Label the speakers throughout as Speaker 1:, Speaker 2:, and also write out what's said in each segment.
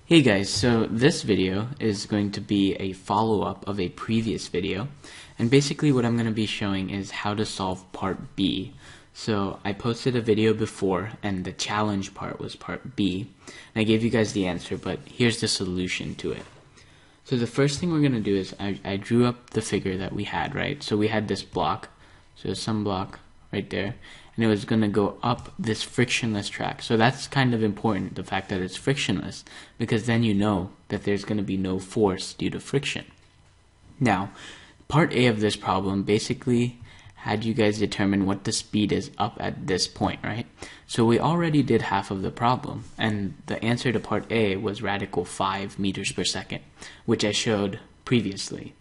Speaker 1: Hey guys, so this video is going to be a follow-up of a previous video, and basically what I'm going to be showing is how to solve part B. So I posted a video before and the challenge part was part B, and I gave you guys the answer, but here's the solution to it. So the first thing we're going to do is I drew up the figure that we had, right? So we had this block, so some block right there, and it was going to go up this frictionless track. So that's kind of important, the fact that it's frictionless, because then you know that there's going to be no force due to friction. Now, part A of this problem basically had you guys determine what the speed is up at this point, right? So we already did half of the problem, and the answer to part A was radical 5 meters per second, which I showed previously.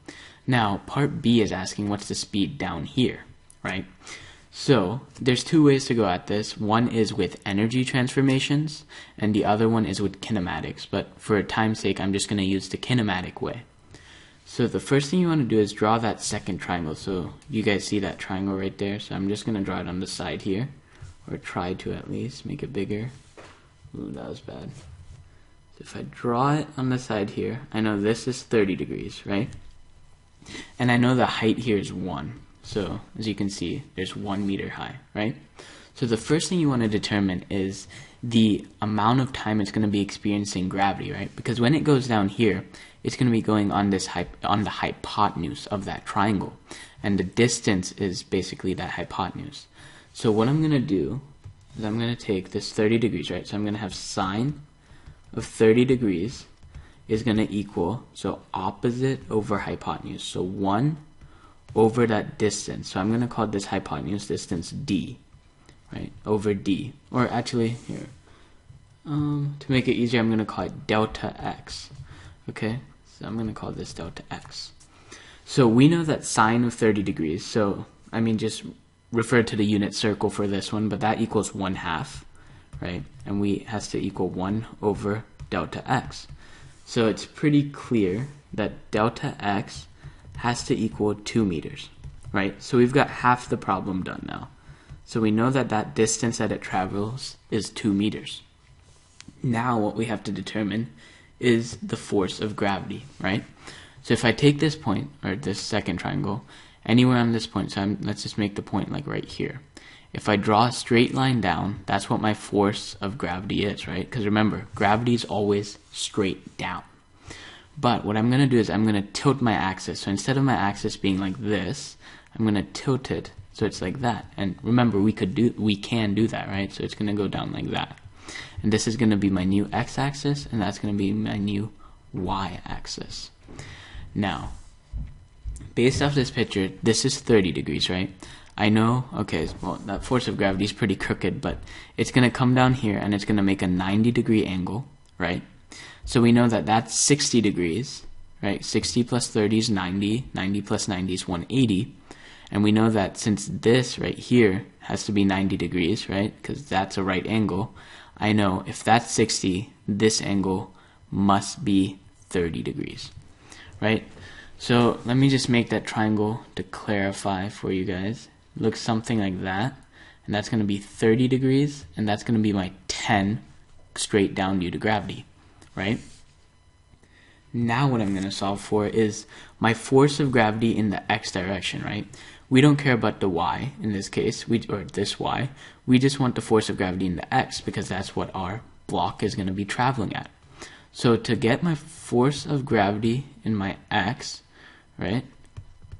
Speaker 1: Now, part B is asking what's the speed down here, right? So there's two ways to go at this. One is with energy transformations, and the other one is with kinematics. But for time's sake, I'm just going to use the kinematic way. So the first thing you want to do is draw that second triangle. So you guys see that triangle right there. So I'm just going to draw it on the side here, or try to at least make it bigger. Ooh, that was bad. So if I draw it on the side here, I know this is 30 degrees, right? And I know the height here is 1. So as you can see, there's 1 meter high, right? So the first thing you want to determine is the amount of time it's going to be experiencing gravity, right? Because when it goes down here, it's going to be going on this on the hypotenuse of that triangle, and the distance is basically that hypotenuse. So what I'm going to do is I'm going to take this 30 degrees, right? So I'm going to have sine of 30 degrees is going to equal, so opposite over hypotenuse, so 1 over that distance. So I'm going to call this hypotenuse distance d, right, over d. Or actually, here, to make it easier, I'm going to call it delta x. Okay, so I'm going to call this delta x. So we know that sine of 30 degrees, so I mean just refer to the unit circle for this one, but that equals 1/2, right? And we has to equal 1 over delta x. So it's pretty clear that delta x has to equal 2 meters, right? So we've got half the problem done now. So we know that that distance that it travels is 2 meters. Now what we have to determine is the force of gravity, right? So if I take this point, or this second triangle, anywhere on this point, so let's just make the point like right here. If I draw a straight line down, that's what my force of gravity is, right? Because remember, gravity is always straight down. But what I'm going to do is I'm going to tilt my axis. So instead of my axis being like this, I'm going to tilt it so it's like that. And remember, we can do that, right? So it's going to go down like that. And this is going to be my new x-axis, and that's going to be my new y-axis. Now, based off this picture, this is 30 degrees, right? I know, okay, well, that force of gravity is pretty crooked, but it's going to come down here, and it's going to make a 90-degree angle, right? So we know that that's 60 degrees, right? 60 plus 30 is 90, 90 plus 90 is 180, and we know that since this right here has to be 90 degrees, right, because that's a right angle, I know if that's 60, this angle must be 30 degrees, right? So let me just make that triangle to clarify for you guys. It looks something like that, and that's going to be 30 degrees, and that's going to be my 10 straight down due to gravity. Right? Now what I'm going to solve for is my force of gravity in the x direction, right? We don't care about the y in this case, or this y. We just want the force of gravity in the x because that's what our block is going to be traveling at. So to get my force of gravity in my x, right?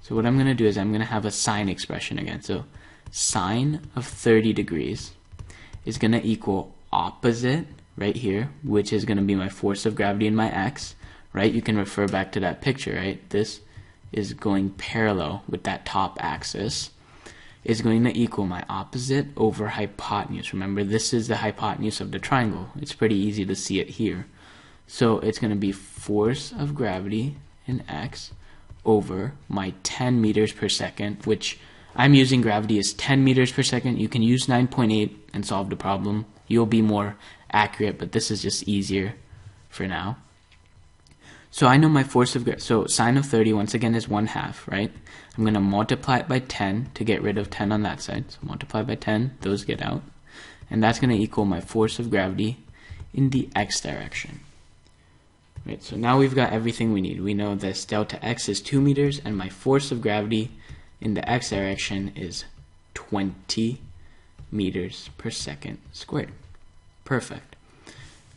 Speaker 1: So what I'm going to do is I'm going to have a sine expression again. So sine of 30 degrees is going to equal opposite right here, which is going to be my force of gravity in my x, right? You can refer back to that picture, right? This is going parallel with that top axis, is going to equal my opposite over hypotenuse. Remember, this is the hypotenuse of the triangle. It's pretty easy to see it here. So it's going to be force of gravity in x over my 10 meters per second, which I'm using gravity as 10 meters per second. You can use 9.8 and solve the problem. You'll be more accurate, but this is just easier for now. So I know my force of gravity. So sine of 30 once again is 1/2, right? I'm going to multiply it by 10 to get rid of 10 on that side. So multiply by 10, those get out. And that's going to equal my force of gravity in the x direction. Right, so now we've got everything we need. We know this delta x is 2 meters, and my force of gravity in the x direction is 20 meters per second squared. Perfect.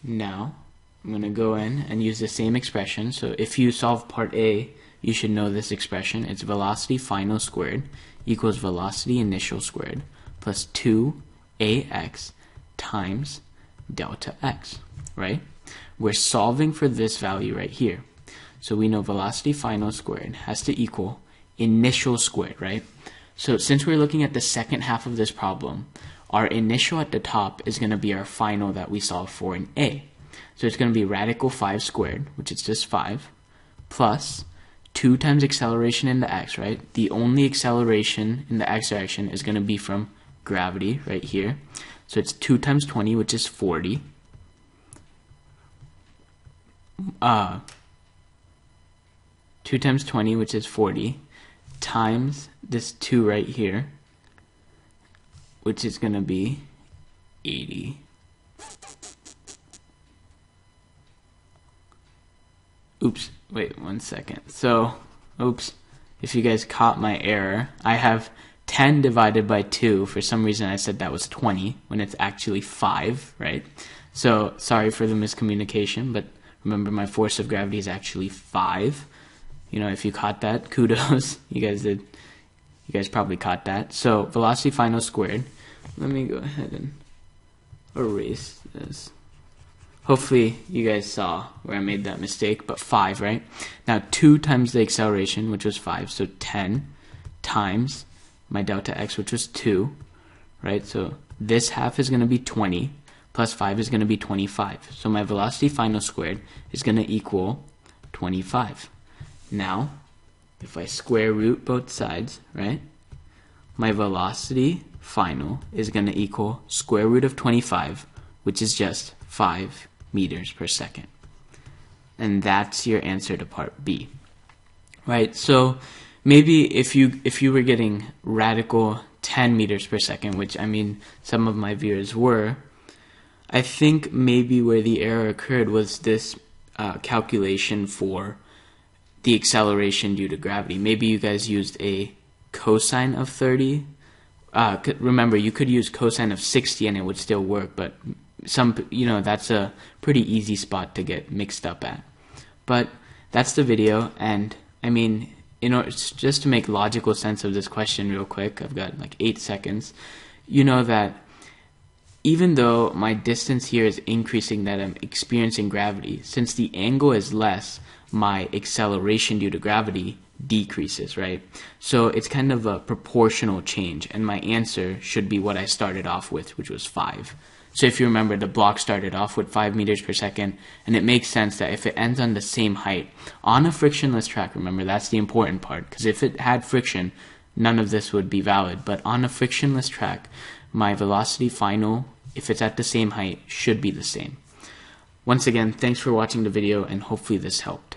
Speaker 1: Now, I'm going to go in and use the same expression. So if you solve part A, you should know this expression. It's velocity final squared equals velocity initial squared plus 2ax times delta x, right? We're solving for this value right here. So we know velocity final squared has to equal initial squared, right? So since we're looking at the second half of this problem, our initial at the top is going to be our final that we solved for in A. So it's going to be radical 5 squared, which is just 5, plus 2 times acceleration in the x, right? The only acceleration in the x direction is going to be from gravity right here. So it's 2 times 20, which is 40. 2 times 20, which is 40, times this 2 right here, which is going to be 80. Oops, wait 1 second. So, oops, if you guys caught my error, I have 10 divided by 2. For some reason I said that was 20 when it's actually 5, right? So, sorry for the miscommunication, but remember my force of gravity is actually 5. You know, if you caught that, kudos. You guys did. You guys probably caught that. So, velocity final squared. Let me go ahead and erase this. Hopefully you guys saw where I made that mistake, but 5, right? Now 2 times the acceleration, which was 5, so 10 times my delta x, which was 2, right? So this half is going to be 20, plus 5 is going to be 25. So my velocity final squared is going to equal 25. Now, if I square root both sides, right? My velocity final is going to equal square root of 25, which is just 5 meters per second. And that's your answer to part B. Right? So maybe if you were getting radical 10 meters per second, which I mean some of my viewers were, I think maybe where the error occurred was this calculation for the acceleration due to gravity. Maybe you guys used a cosine of 30. Remember, you could use cosine of 60 and it would still work, but that's a pretty easy spot to get mixed up at. But that's the video, and I mean, just to make logical sense of this question real quick, I've got like 8 seconds. You know that even though my distance here is increasing, that I'm experiencing gravity, since the angle is less, my acceleration due to gravity decreases, right? So it's kind of a proportional change, and my answer should be what I started off with, which was 5. So if you remember, the block started off with 5 meters per second, and it makes sense that if it ends on the same height, on a frictionless track, remember, that's the important part, because if it had friction, none of this would be valid. But on a frictionless track, my velocity final, if it's at the same height, should be the same. Once again, thanks for watching the video, and hopefully this helped.